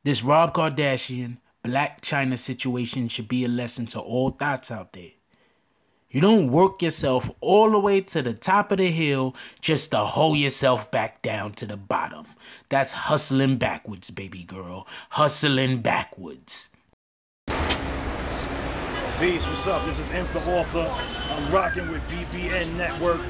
This Rob Kardashian, Blac Chyna situation should be a lesson to all thoughts out there. You don't work yourself all the way to the top of the hill just to hoe yourself back down to the bottom. That's hustling backwards, baby girl. Hustling backwards. Peace, what's up? This is Inf the author. I'm rocking with BBN Network.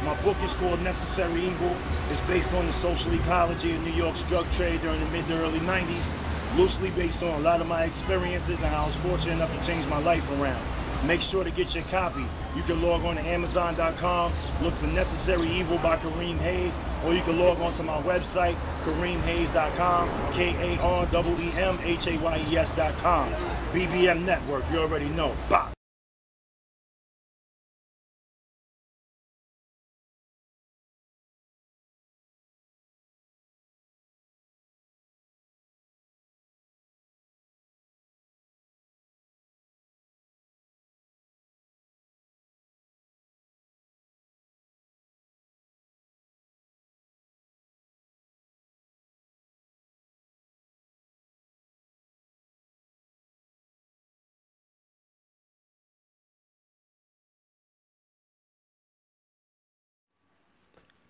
My book is called Necessary Evil. It's based on the social ecology of New York's drug trade during the mid to early 90s, loosely based on a lot of my experiences and how I was fortunate enough to change my life around. Make sure to get your copy. You can log on to Amazon.com, look for Necessary Evil by Kareem Hayes, or you can log on to my website, KareemHayes.com, KareemHayes.com. BBM Network, you already know. Bye.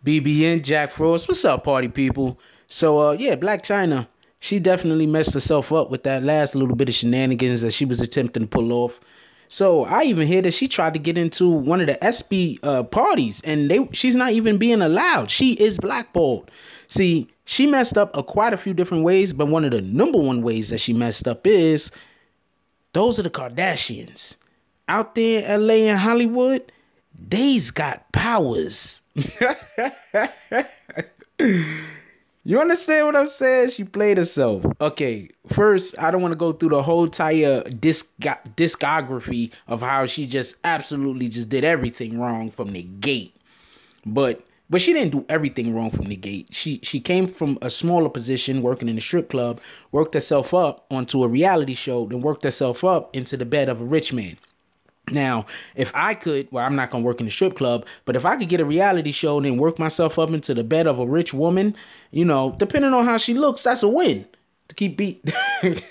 BBN, Jack Frost. What's up, party people? So, yeah, Blac Chyna, she definitely messed herself up with that last little bit of shenanigans that she was attempting to pull off. So, I even hear that she tried to get into one of the SB parties, and she's not even being allowed. She is blackballed. See, she messed up quite a few different ways, but one of the number one ways that she messed up is those are the Kardashians. Out there in LA and Hollywood, they's got powers. You understand what I'm saying? She played herself. Okay, first, I don't want to go through the whole entire discography of how she just absolutely just did everything wrong from the gate. But she didn't do everything wrong from the gate. She came from a smaller position working in a strip club, worked herself up onto a reality show, then worked herself up into the bed of a rich man. Now, if I could, well, I'm not going to work in the strip club, but if I could get a reality show and then work myself up into the bed of a rich woman, you know, depending on how she looks, that's a win. To keep beat. To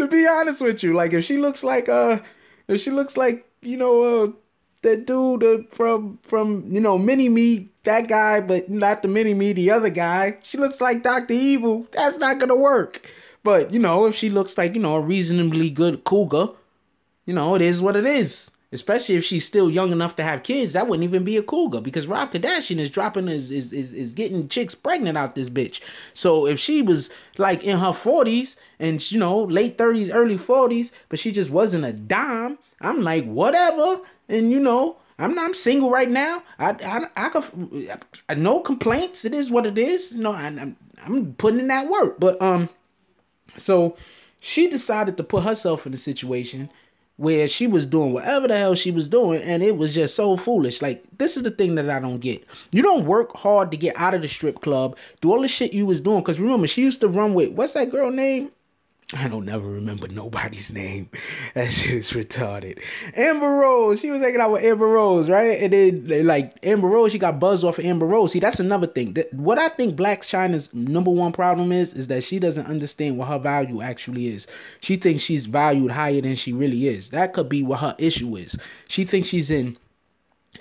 be honest with you, like if she looks like, that dude from, Mini-Me, that guy, but not the Mini-Me, the other guy, she looks like Dr. Evil, that's not going to work. But, if she looks like, a reasonably good cougar, it is what it is. Especially if she's still young enough to have kids, that wouldn't even be a cougar because Rob Kardashian is getting chicks pregnant out this bitch. So if she was like in her 40s and late 30s, early 40s, but she just wasn't a dime, I'm like whatever. And I'm single right now. I could no complaints. It is what it is. I'm putting in that work. But so she decided to put herself in a situation where she was doing whatever the hell she was doing, and it was just so foolish. Like, this is the thing that I don't get. You don't work hard to get out of the strip club, do all the shit you was doing, because remember, she used to run with, what's that girl name? I don't never remember nobody's name. That shit is retarded. Amber Rose. She was hanging out with Amber Rose, right? And then, like, Amber Rose, she got buzzed off of Amber Rose. See, that's another thing. What I think Blac Chyna's number one problem is that she doesn't understand what her value actually is. She thinks she's valued higher than she really is. That could be what her issue is. She thinks she's in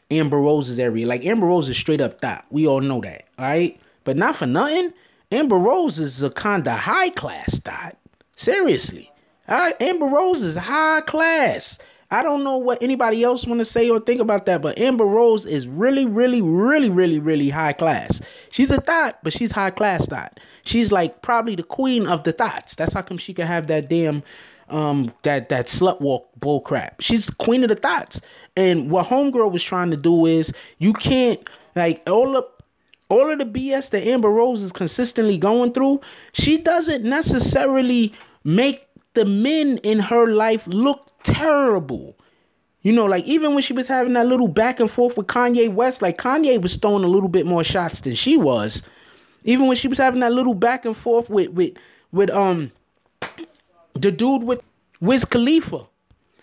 Amber Rose's area. Like, Amber Rose is straight up thot. We all know that, all right? But not for nothing, Amber Rose is a kind of high class thot. Seriously. All right, Amber Rose is high class. I don't know what anybody else want to say or think about that, but Amber Rose is really, really, really, really, really high class. She's a thot, but she's high class thot. She's like probably the queen of the thots. That's how come she can have that damn that slut walk bull crap. She's the queen of the thots. And what Homegirl was trying to do is you can't like all of the BS that Amber Rose is consistently going through, she doesn't necessarily make the men in her life look terrible. Like even when she was having that little back and forth with Kanye West, like Kanye was throwing a little bit more shots than she was. Even when she was having that little back and forth with the dude with Wiz Khalifa,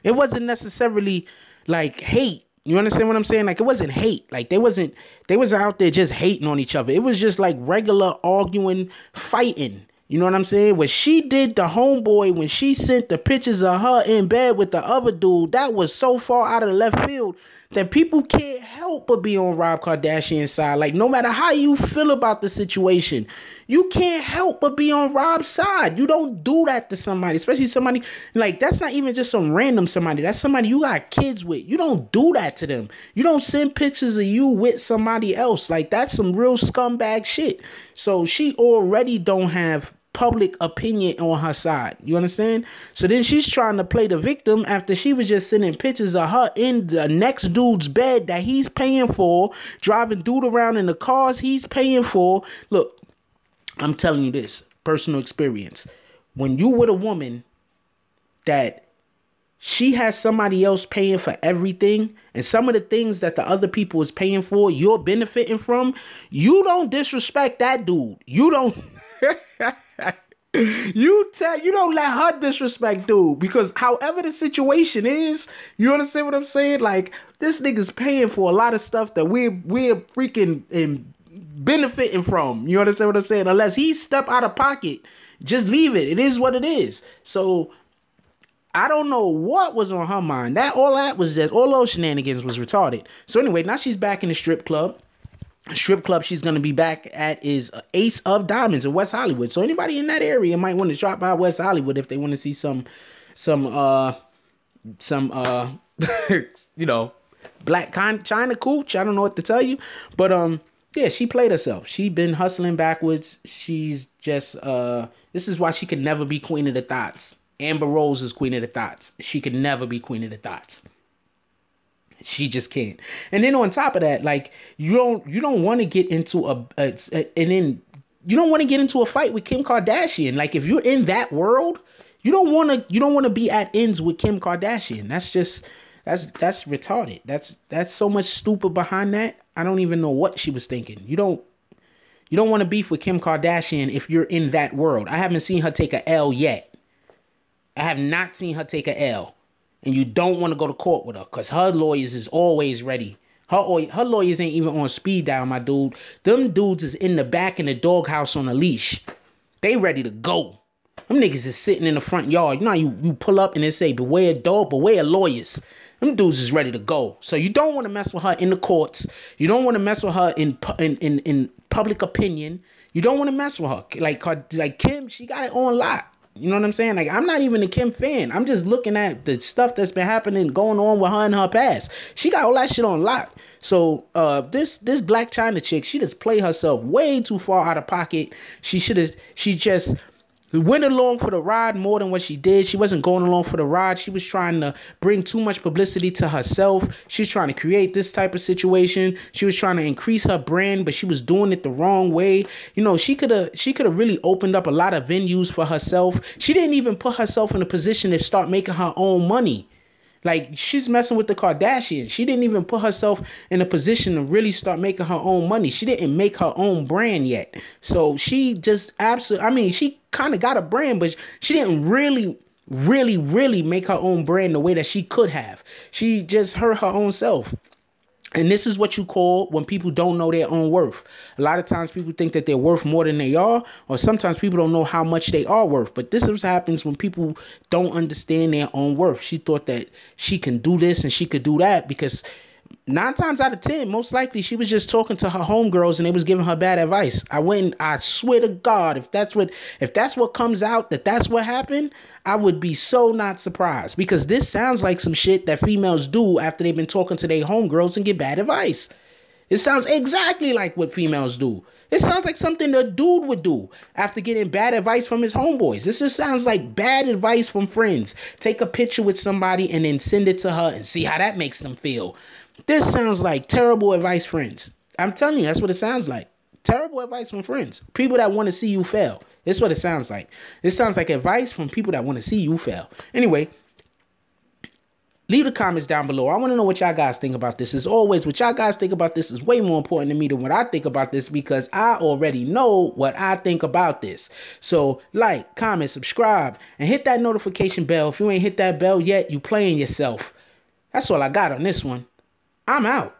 it wasn't necessarily like hate. You understand what I'm saying? Like, it wasn't hate. Like, they wasn't out there just hating on each other. It was just like regular arguing, fighting. You know what I'm saying? What she did to homeboy when she sent the pictures of her in bed with the other dude, that was so far out of the left field that people can't help but be on Rob Kardashian's side. Like, no matter how you feel about the situation, you can't help but be on Rob's side. You don't do that to somebody, especially somebody, like, that's not even just some random somebody. That's somebody you got kids with. You don't do that to them. You don't send pictures of you with somebody else. Like, that's some real scumbag shit. So she already don't have public opinion on her side. You understand? So then she's trying to play the victim after she was just sending pictures of her in the next dude's bed that he's paying for, driving dude around in the cars he's paying for. Look, I'm telling you this, personal experience. When you with a woman that she has somebody else paying for everything, and some of the things that the other people is paying for, you're benefiting from, you don't disrespect that dude. You don't you don't let her disrespect dude, because however the situation is, you understand what I'm saying? Like, this nigga's paying for a lot of stuff that we're freaking benefiting from. You understand what I'm saying? Unless he step out of pocket, just leave it. It is what it is. So I don't know what was on her mind. All those shenanigans was retarded. So anyway, now she's back in the strip club. Strip club she's going to be back at is Ace of Diamonds in West Hollywood. So anybody in that area might want to drop by West Hollywood if they want to see some you know, Blac Chyna cooch. I don't know what to tell you, but yeah, she played herself. She been hustling backwards. She's just this is why she could never be queen of the thoughts. Amber Rose is queen of the thoughts. She could never be queen of the thoughts. She just can't. And then on top of that, like, you don't want to get into you don't want to get into a fight with Kim Kardashian. Like, if you're in that world, you don't want to be at ends with Kim Kardashian. That's retarded. That's so much stupid behind that. I don't even know what she was thinking. You don't want to beef with Kim Kardashian if you're in that world. I haven't seen her take a L yet. I have not seen her take a L. And you don't want to go to court with her, because her lawyers is always ready. Her lawyers ain't even on speed dial, my dude. Them dudes is in the back in the doghouse on a leash. They ready to go. Them niggas is sitting in the front yard. You know how you pull up and they say, beware dog, beware lawyers. Them dudes is ready to go. So you don't want to mess with her in the courts. You don't want to mess with her in public opinion. You don't want to mess with her. Like Kim, she got it on lock. You know what I'm saying? Like, I'm not even a Kim fan. I'm just looking at the stuff that's been happening, going on with her in her past. She got all that shit on lock. So, this Blac Chyna chick, she just played herself way too far out of pocket. She just went along for the ride more than what she did. She wasn't going along for the ride. She was trying to bring too much publicity to herself. She was trying to create this type of situation. She was trying to increase her brand, but she was doing it the wrong way. You know, she could have really opened up a lot of venues for herself. She didn't even put herself in a position to start making her own money. Like, she's messing with the Kardashians. She didn't even put herself in a position to really start making her own money. She didn't make her own brand yet. So she just she kind of got a brand, but she didn't really make her own brand the way that she could have. She just hurt her own self. And this is what you call when people don't know their own worth. A lot of times people think that they're worth more than they are, or sometimes people don't know how much they are worth. But this is what happens when people don't understand their own worth. She thought that she can do this and she could do that because 9 times out of 10, most likely she was just talking to her homegirls and they was giving her bad advice. I swear to God, if that's what comes out, that's what happened, I would be so not surprised, because this sounds like some shit that females do after they've been talking to their homegirls and get bad advice. It sounds exactly like what females do. It sounds like something a dude would do after getting bad advice from his homeboys. This just sounds like bad advice from friends. Take a picture with somebody and then send it to her and see how that makes them feel. This sounds like terrible advice, friends. I'm telling you, that's what it sounds like. Terrible advice from friends. People that want to see you fail. That's what it sounds like. It sounds like advice from people that want to see you fail. Anyway, leave the comments down below. I want to know what y'all guys think about this. As always, what y'all guys think about this is way more important to me than what I think about this, because I already know what I think about this. So like, comment, subscribe, and hit that notification bell. If you ain't hit that bell yet, you playing yourself. That's all I got on this one. I'm out.